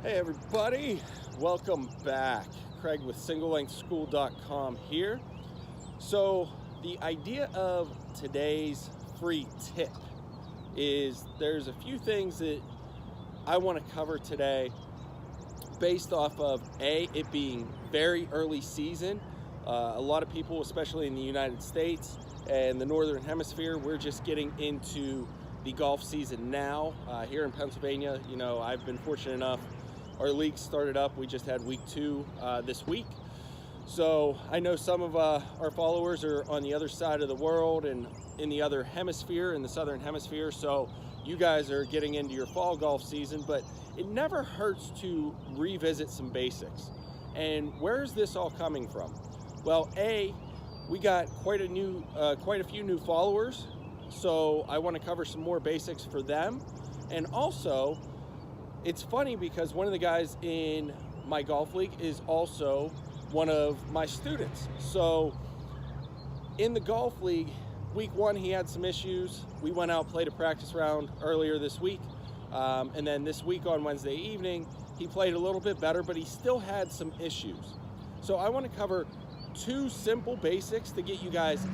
Hey everybody, welcome back. Craig with SingleLengthSchool.com here. So the idea of today's free tip is there's a few things that I want to cover today based off of it being very early season. A lot of people, especially in the United States and the Northern Hemisphere, we're just getting into the golf season now. Here in Pennsylvania, I've been fortunate enough. Our league started up. We just had week 2 this week. So I know some of our followers are on the other side of the world and in the other hemisphere, in the Southern Hemisphere. So you guys are getting into your fall golf season, but it never hurts to revisit some basics. And where is this all coming from? Well, we got quite a few new followers. So I want to cover some more basics for them. And also, it's funny because one of the guys in my golf league is also one of my students. So in the golf league, week 1, he had some issues. We went out, played a practice round earlier this week. And then this week on Wednesday evening, he played a little bit better, but he still had some issues. So I want to cover 2 simple basics to get you guys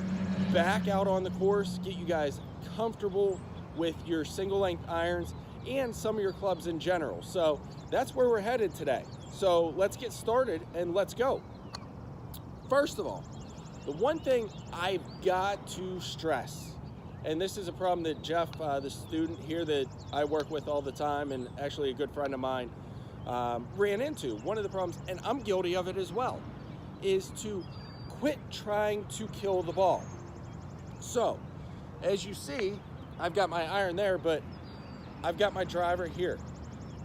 back out on the course, get you guys comfortable with your single length irons and some of your clubs in general. So that's where we're headed today. So let's get started and let's go. First of all, the one thing I've got to stress, and this is a problem that Jeff, the student here that I work with all the time and actually a good friend of mine, ran into. One of the problems, and I'm guilty of it as well, is to quit trying to kill the ball. So as you see, I've got my iron there, but I've got my driver here.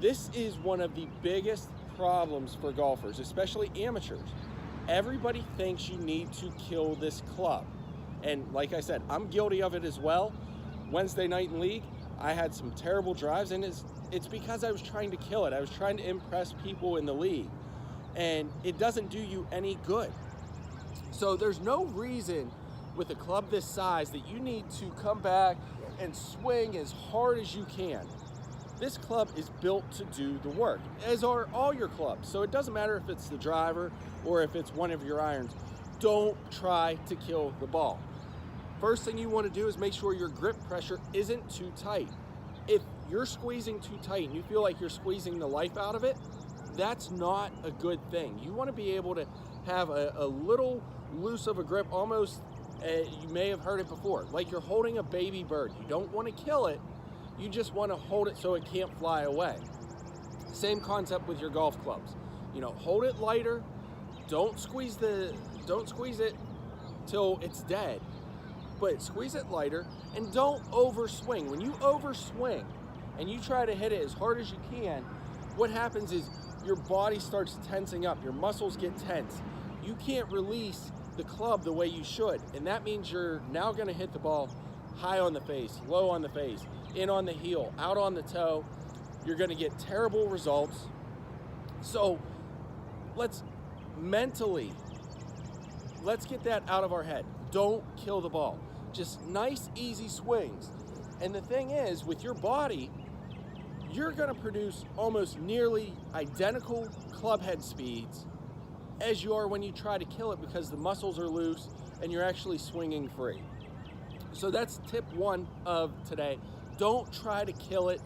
This is one of the biggest problems for golfers, especially amateurs. Everybody thinks you need to kill this club. And like I said, I'm guilty of it as well. Wednesday night in league, I had some terrible drives, and it's because I was trying to kill it. I was trying to impress people in the league, and it doesn't do you any good. So there's no reason with a club this size that you need to come back and swing as hard as you can. This club is built to do the work, as are all your clubs. So it doesn't matter if it's the driver or if it's one of your irons. Don't try to kill the ball. First thing you want to do is make sure your grip pressure isn't too tight. If you're squeezing too tight and you feel like you're squeezing the life out of it, that's not a good thing. You want to be able to have a little loose of a grip, almost you may have heard it before, like you're holding a baby bird. You don't want to kill it, you just want to hold it so it can't fly away. Same concept with your golf clubs. Hold it lighter, don't squeeze it till it's dead, but squeeze it lighter, and don't overswing. When you overswing and you try to hit it as hard as you can, what happens is your body starts tensing up, your muscles get tense. You can't release the club the way you should, and that means you're now going to hit the ball high on the face, low on the face, in on the heel, out on the toe. You're going to get terrible results. So let's get that out of our head. Don't kill the ball. Just nice, easy swings. And the thing is, with your body, you're going to produce almost nearly identical club head speeds as you are when you try to kill it, because the muscles are loose and you're actually swinging free. So that's tip 1 of today. Don't try to kill it.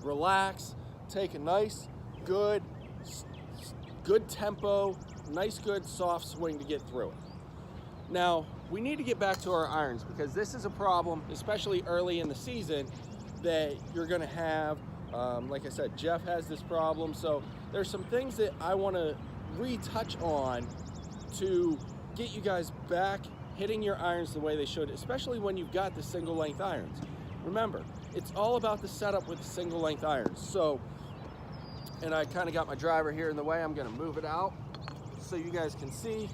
Relax. Take a nice, good tempo, nice, good, soft swing to get through it. Now, we need to get back to our irons, because this is a problem, especially early in the season, that you're going to have. Like I said, Jeff has this problem. So there's some things that I want to retouch on to get you guys back hitting your irons the way they should, especially when you've got the single length irons. Remember, it's all about the setup with the single length irons. So, and I kind of got my driver here in the way. I'm going to move it out so you guys can see.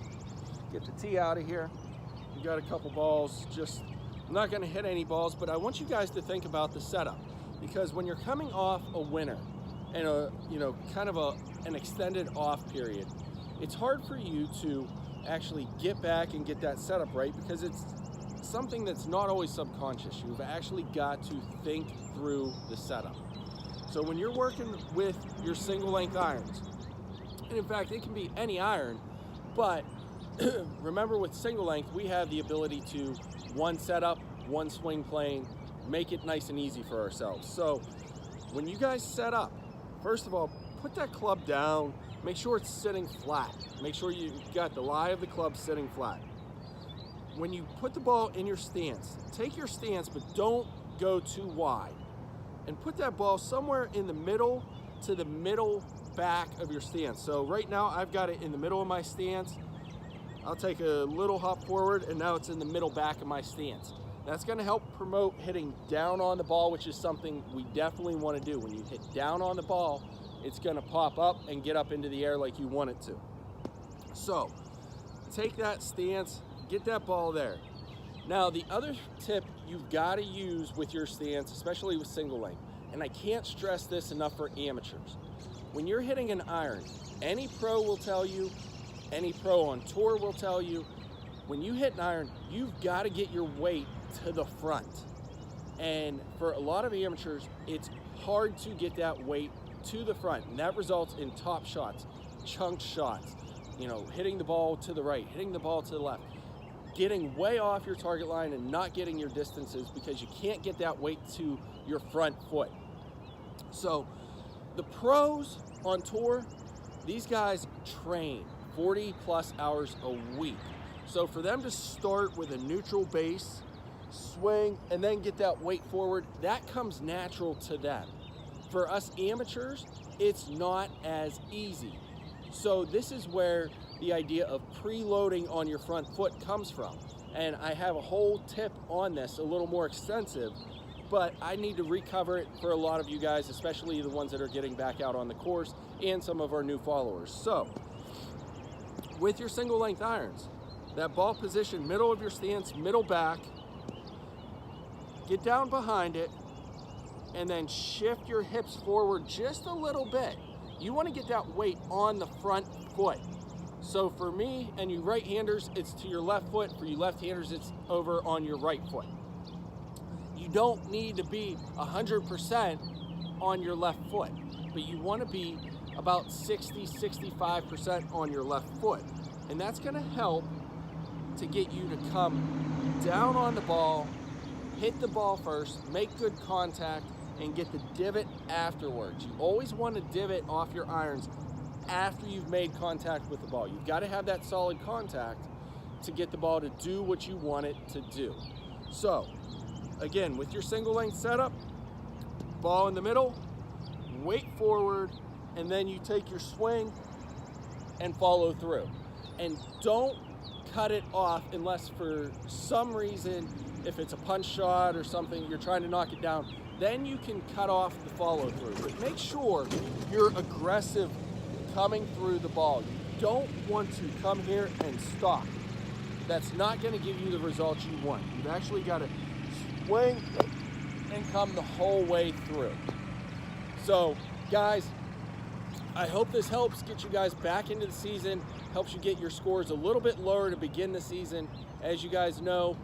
Get the tee out of here. You got a couple balls. I'm not going to hit any balls, but I want you guys to think about the setup, because when you're coming off a winter and an extended off period, it's hard for you to actually get back and get that setup right, because it's something that's not always subconscious. You've actually got to think through the setup. So when you're working with your single length irons, and in fact, it can be any iron, but remember with single length, we have the ability to one setup, one swing plane, make it nice and easy for ourselves. So when you guys set up, first of all, put that club down, make sure it's sitting flat. Make sure you got the lie of the club sitting flat. When you put the ball in your stance, take your stance, but don't go too wide. And put that ball somewhere in the middle to the middle back of your stance. So right now I've got it in the middle of my stance. I'll take a little hop forward, and now it's in the middle back of my stance. That's gonna help promote hitting down on the ball, which is something we definitely wanna do. When you hit down on the ball, it's gonna pop up and get up into the air like you want it to. So take that stance, get that ball there. Now the other tip you've gotta use with your stance, especially with single length, and I can't stress this enough for amateurs. When you're hitting an iron, any pro will tell you, any pro on tour will tell you, when you hit an iron, you've got to get your weight to the front. And for a lot of amateurs, it's hard to get that weight to the front, and that results in top shots, chunked shots, you know, hitting the ball to the right, hitting the ball to the left, getting way off your target line and not getting your distances because you can't get that weight to your front foot. So the pros on tour, these guys train 40 plus hours a week. So for them to start with a neutral base, swing, and then get that weight forward, that comes natural to them. For us amateurs, it's not as easy. So this is where the idea of preloading on your front foot comes from. And I have a whole tip on this, a little more extensive, but I need to recover it for a lot of you guys, especially the ones that are getting back out on the course and some of our new followers. So with your single length irons, that ball position, middle of your stance, middle back, get down behind it, and then shift your hips forward just a little bit. You want to get that weight on the front foot. So for me and you right-handers, it's to your left foot. For you left-handers, it's over on your right foot. You don't need to be 100% on your left foot, but you want to be about 60-65% on your left foot. And that's going to help to get you to come down on the ball, hit the ball first, make good contact, and get the divot afterwards. You always want to divot off your irons after you've made contact with the ball. You've got to have that solid contact to get the ball to do what you want it to do. So again, with your single length setup, ball in the middle, weight forward, and then you take your swing and follow through. And don't cut it off unless for some reason, if it's a punch shot or something, you're trying to knock it down, then you can cut off the follow through. But make sure you're aggressive coming through the ball. You don't want to come here and stop. That's not going to give you the results you want. You've actually got to swing and come the whole way through. So guys, I hope this helps get you guys back into the season, helps you get your scores a little bit lower to begin the season. As you guys know,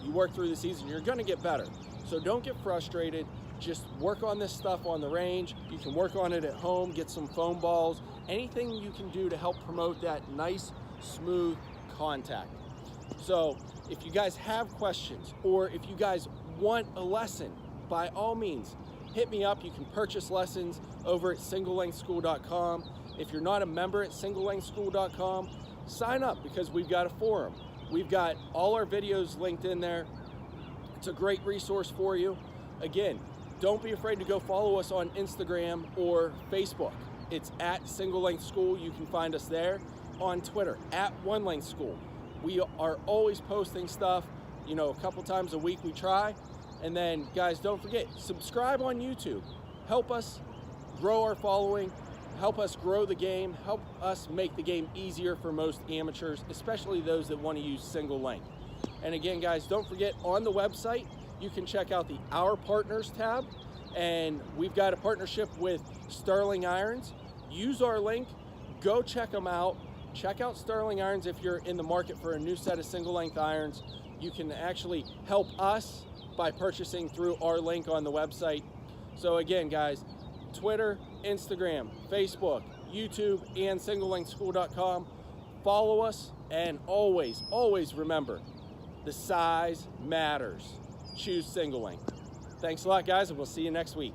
you work through the season, you're going to get better. So don't get frustrated. Just work on this stuff on the range. You can work on it at home, get some foam balls, anything you can do to help promote that nice, smooth contact. So if you guys have questions, or if you guys want a lesson, by all means, hit me up. You can purchase lessons over at singlelengthschool.com. If you're not a member at singlelengthschool.com, sign up, because we've got a forum. We've got all our videos linked in there. It's a great resource for you. Again, don't be afraid to go follow us on Instagram or Facebook. It's at Single Length School. You can find us there. On Twitter, at One Length School. We are always posting stuff, you know, a couple times a week we try. And then guys, don't forget, subscribe on YouTube. Help us grow our following, help us grow the game, help us make the game easier for most amateurs, especially those that want to use single length. And again, guys, don't forget, on the website, you can check out the Our Partners tab, and we've got a partnership with Sterling Irons. Use our link, go check them out. Check out Sterling Irons if you're in the market for a new set of single length irons. You can actually help us by purchasing through our link on the website. So again, guys, Twitter, Instagram, Facebook, YouTube, and singlelengthschool.com. Follow us, and always, always remember, the size matters. Choose single length. Thanks a lot, guys, and we'll see you next week.